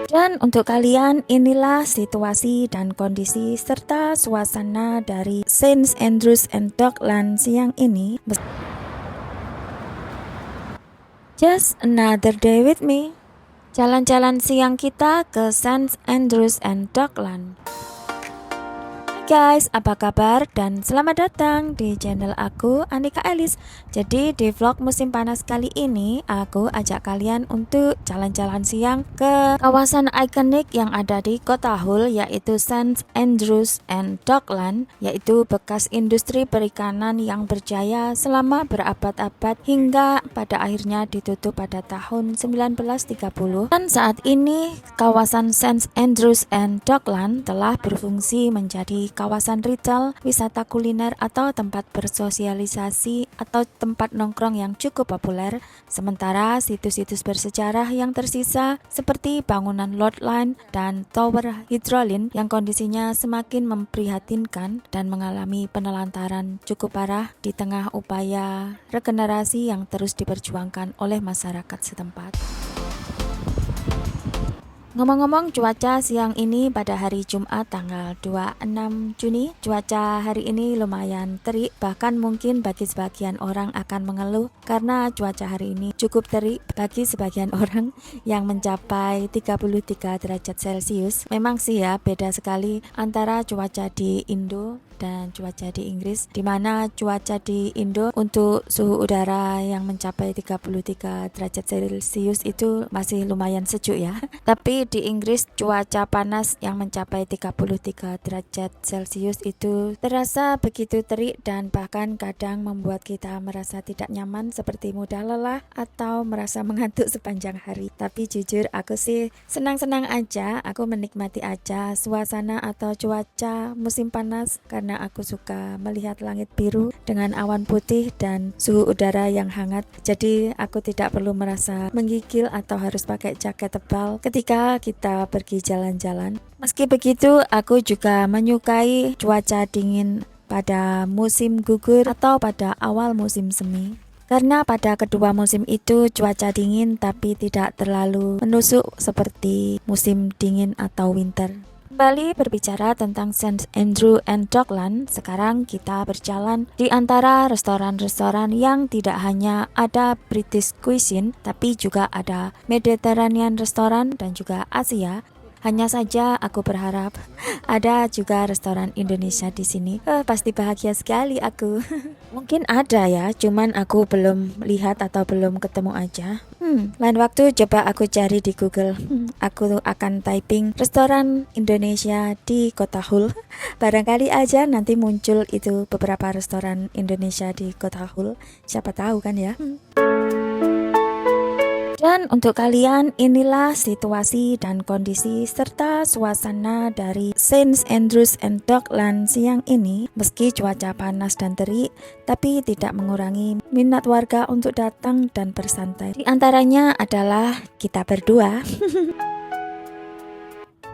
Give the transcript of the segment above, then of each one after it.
Dan untuk kalian, inilah situasi dan kondisi serta suasana dari St. Andrews and Dockland siang ini. Just another day with me. Jalan-jalan siang kita ke St. Andrews and Dockland. Guys, apa kabar dan selamat datang di channel aku, Andika Elis. Jadi di vlog musim panas kali ini aku ajak kalian untuk jalan-jalan siang ke kawasan ikonik yang ada di Kota Hull, yaitu St. Andrews and Dockland, yaitu bekas industri perikanan yang berjaya selama berabad-abad hingga pada akhirnya ditutup pada tahun 1930. Dan saat ini kawasan St. Andrews and Dockland telah berfungsi menjadi kawasan retail, wisata kuliner atau tempat bersosialisasi atau tempat nongkrong yang cukup populer. Sementara situs-situs bersejarah yang tersisa seperti bangunan Lord Line dan Tower Hydrolin yang kondisinya semakin memprihatinkan dan mengalami penelantaran cukup parah di tengah upaya regenerasi yang terus diperjuangkan oleh masyarakat setempat. Ngomong-ngomong cuaca siang ini pada hari Jumat tanggal 26 Juni, cuaca hari ini lumayan terik, bahkan mungkin bagi sebagian orang akan mengeluh karena cuaca hari ini cukup terik bagi sebagian orang yang mencapai 33 derajat Celcius. Memang sih ya, beda sekali antara cuaca di Indo dan cuaca di Inggris, di mana cuaca di Indo untuk suhu udara yang mencapai 33 derajat Celcius itu masih lumayan sejuk ya. Tapi di Inggris cuaca panas yang mencapai 33 derajat Celcius itu terasa begitu terik dan bahkan kadang membuat kita merasa tidak nyaman seperti mudah lelah atau merasa mengantuk sepanjang hari. Tapi jujur aku sih senang-senang aja, aku menikmati aja suasana atau cuaca musim panas karena aku suka melihat langit biru dengan awan putih dan suhu udara yang hangat. Jadi aku tidak perlu merasa menggigil atau harus pakai jaket tebal ketika kita pergi jalan-jalan. Meski begitu, aku juga menyukai cuaca dingin pada musim gugur atau pada awal musim semi. Karena pada kedua musim itu cuaca dingin tapi tidak terlalu menusuk seperti musim dingin atau winter. Kembali berbicara tentang St. Andrews and Dockland, sekarang kita berjalan di antara restoran-restoran yang tidak hanya ada British cuisine, tapi juga ada Mediterranean restoran dan juga Asia. Hanya saja aku berharap ada juga restoran Indonesia di sini. Pasti bahagia sekali aku. Mungkin ada ya, cuman aku belum lihat atau belum ketemu aja. Lain waktu coba aku cari di Google. Aku akan typing restoran Indonesia di Kota Hull. Barangkali aja nanti muncul itu beberapa restoran Indonesia di Kota Hull. Siapa tahu kan ya. Dan untuk kalian, inilah situasi dan kondisi serta suasana dari St. Andrews and Dockland siang ini. Meski cuaca panas dan terik, tapi tidak mengurangi minat warga untuk datang dan bersantai. Di antaranya adalah kita berdua.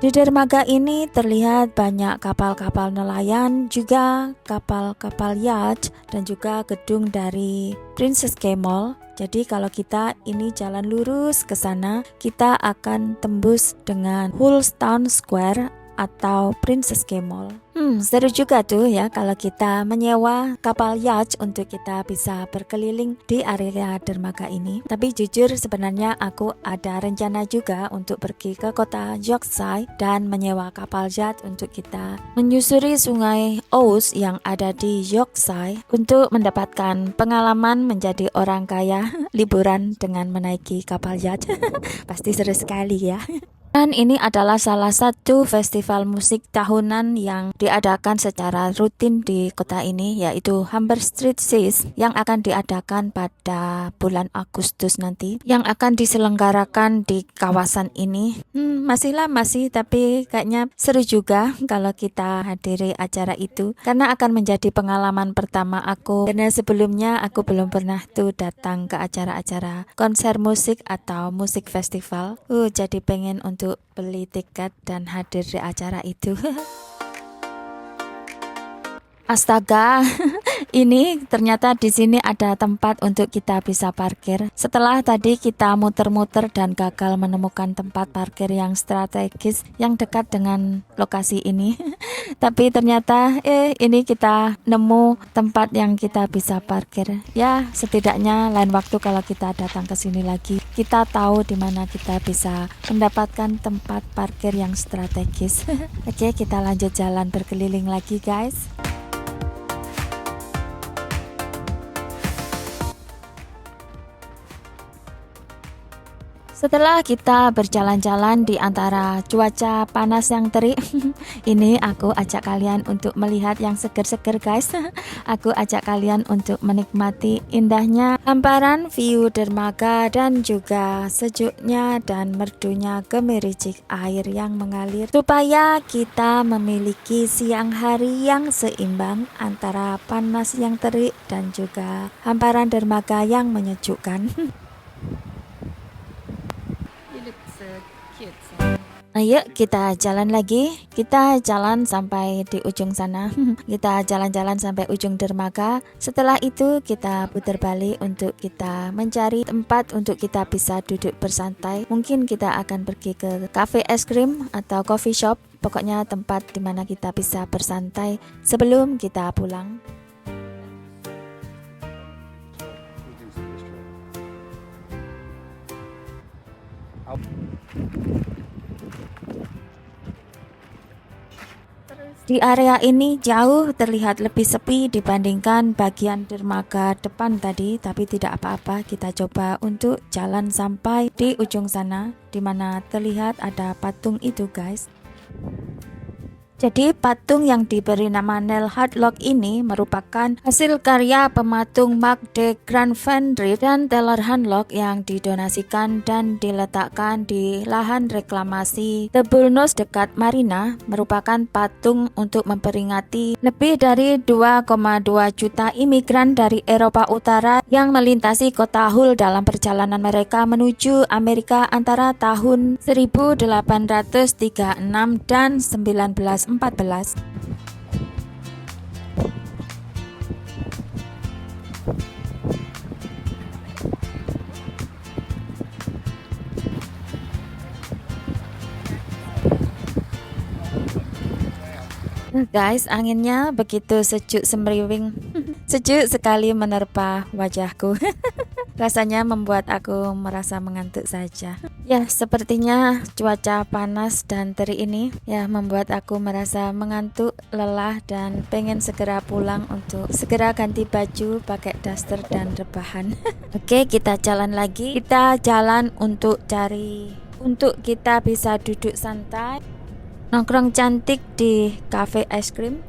Di dermaga ini terlihat banyak kapal-kapal nelayan, juga kapal-kapal yacht, dan juga gedung dari Princess K Mall. Jadi kalau kita ini jalan lurus ke sana, kita akan tembus dengan Hull Town Square atau Princess K Mall. Seru juga tuh ya kalau kita menyewa kapal yacht untuk kita bisa berkeliling di area dermaga ini. Tapi jujur sebenarnya aku ada rencana juga untuk pergi ke kota Yorkshire dan menyewa kapal yacht untuk kita menyusuri sungai Ouse yang ada di Yorkshire untuk mendapatkan pengalaman menjadi orang kaya liburan dengan menaiki kapal yacht. Pasti seru sekali ya. Dan ini adalah salah satu festival musik tahunan yang diadakan secara rutin di kota ini, yaitu Humber Street Jazz yang akan diadakan pada bulan Agustus nanti, yang akan diselenggarakan di kawasan ini. Masih lama sih, tapi kayaknya seru juga kalau kita hadiri acara itu, karena akan menjadi pengalaman pertama aku, karena sebelumnya aku belum pernah tuh datang ke acara-acara konser musik atau musik festival. Jadi pengen untuk beli tiket dan hadir di acara itu. Astaga, ini ternyata di sini ada tempat untuk kita bisa parkir. Setelah tadi kita muter-muter dan gagal menemukan tempat parkir yang strategis yang dekat dengan lokasi ini. Tapi ternyata ini kita nemu tempat yang kita bisa parkir. Ya, setidaknya lain waktu kalau kita datang ke sini lagi, kita tahu di mana kita bisa mendapatkan tempat parkir yang strategis. Oke, kita lanjut jalan berkeliling lagi, guys. Setelah kita berjalan-jalan di antara cuaca panas yang terik, ini aku ajak kalian untuk melihat yang seger-seger, guys. Aku ajak kalian untuk menikmati indahnya hamparan view dermaga dan juga sejuknya dan merdunya gemericik air yang mengalir, supaya kita memiliki siang hari yang seimbang antara panas yang terik dan juga hamparan dermaga yang menyejukkan. Ayo kita jalan lagi. Kita jalan sampai di ujung sana. Kita jalan-jalan sampai ujung dermaga. Setelah itu kita putar balik untuk kita mencari tempat untuk kita bisa duduk bersantai. Mungkin kita akan pergi ke cafe es krim atau coffee shop. Pokoknya tempat dimana kita bisa bersantai sebelum kita pulang. Di area ini jauh terlihat lebih sepi dibandingkan bagian dermaga depan tadi, tapi tidak apa-apa, kita coba untuk jalan sampai di ujung sana, di mana terlihat ada patung itu, guys. Jadi patung yang diberi nama Neil Hardlock ini merupakan hasil karya pematung Mark de Grand Vendrith dan Taylor Hardlock yang didonasikan dan diletakkan di lahan reklamasi The Bullnose dekat Marina. Merupakan patung untuk memperingati lebih dari 2,2 juta imigran dari Eropa Utara yang melintasi kota Hull dalam perjalanan mereka menuju Amerika antara tahun 1836 dan 1914. Guys, anginnya begitu sejuk semriwing. Sejuk sekali menerpa wajahku. Rasanya membuat aku merasa mengantuk saja. Ya, sepertinya cuaca panas dan terik ini ya membuat aku merasa mengantuk, lelah, dan pengen segera pulang untuk segera ganti baju, pakai daster dan rebahan. Oke, kita jalan lagi. Kita jalan untuk kita bisa duduk santai, nongkrong cantik di cafe es krim.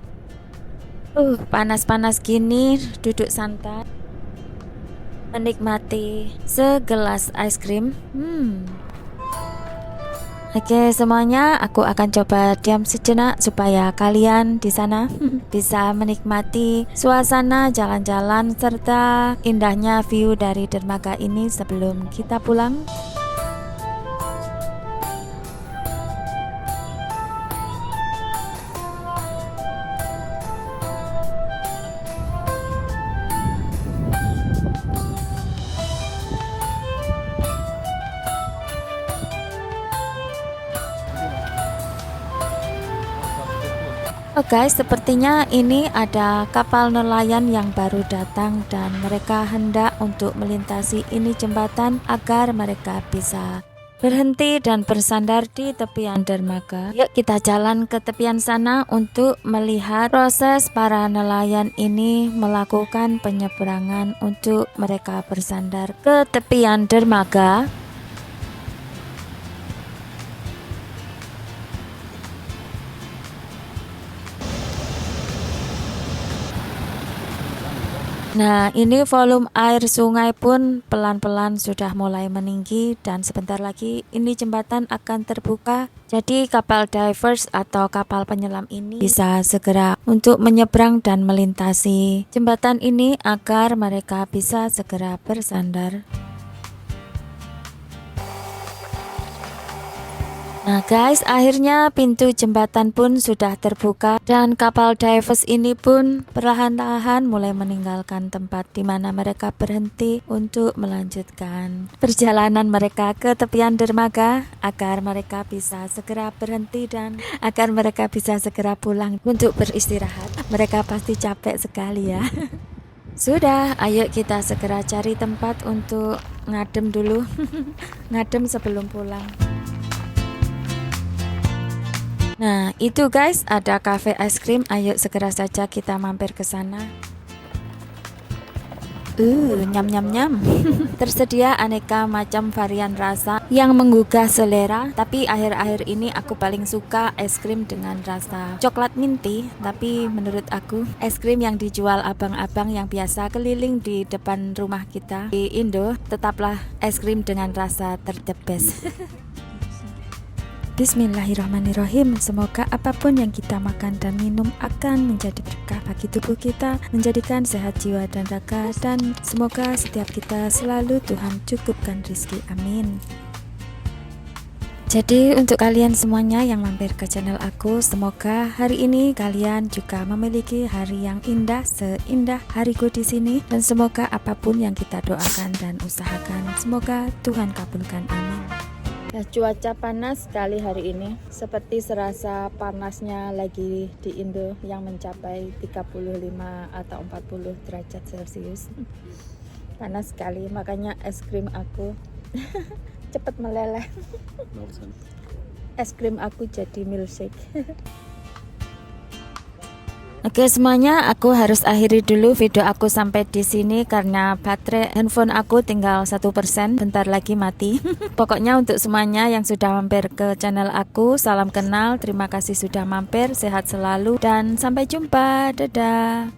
Panas-panas gini duduk santai, menikmati segelas es krim. Oke, semuanya aku akan coba diam sejenak supaya kalian di sana bisa menikmati suasana jalan-jalan serta indahnya view dari dermaga ini sebelum kita pulang. Guys, sepertinya ini ada kapal nelayan yang baru datang dan mereka hendak untuk melintasi ini jembatan agar mereka bisa berhenti dan bersandar di tepian dermaga. Yuk kita jalan ke tepian sana untuk melihat proses para nelayan ini melakukan penyeberangan untuk mereka bersandar ke tepian dermaga. Nah, ini volume air sungai pun pelan-pelan sudah mulai meninggi dan sebentar lagi ini jembatan akan terbuka. Jadi kapal divers atau kapal penyelam ini bisa segera untuk menyeberang dan melintasi jembatan ini agar mereka bisa segera bersandar. Nah guys, akhirnya pintu jembatan pun sudah terbuka dan kapal Divers ini pun perlahan-lahan mulai meninggalkan tempat di mana mereka berhenti untuk melanjutkan perjalanan mereka ke tepian dermaga agar mereka bisa segera berhenti dan agar mereka bisa segera pulang untuk beristirahat. Mereka pasti capek sekali ya. Sudah, ayo kita segera cari tempat untuk ngadem dulu. Ngadem sebelum pulang. Nah, itu guys, ada cafe es krim. Ayo segera saja kita mampir ke sana. Nyam nyam nyam. Tersedia aneka macam varian rasa yang menggugah selera, tapi akhir-akhir ini aku paling suka es krim dengan rasa coklat minty. Tapi menurut aku, es krim yang dijual abang-abang yang biasa keliling di depan rumah kita di Indo tetaplah es krim dengan rasa the best. Bismillahirrahmanirrahim. Semoga apapun yang kita makan dan minum akan menjadi berkah bagi tubuh kita, menjadikan sehat jiwa dan raga, dan semoga setiap kita selalu Tuhan cukupkan rizki. Amin. Jadi untuk kalian semuanya yang mampir ke channel aku, semoga hari ini kalian juga memiliki hari yang indah seindah hariku di sini, dan semoga apapun yang kita doakan dan usahakan, semoga Tuhan kabulkan. Amin. Nah, cuaca panas sekali hari ini, seperti serasa panasnya lagi di Indo yang mencapai 35 atau 40 derajat Celcius. Panas sekali, makanya es krim aku cepat meleleh. Es krim aku jadi milkshake. Oke semuanya, aku harus akhiri dulu video aku sampai di sini karena baterai handphone aku tinggal 1%, bentar lagi mati. Pokoknya untuk semuanya yang sudah mampir ke channel aku, salam kenal, terima kasih sudah mampir, sehat selalu dan sampai jumpa, dadah.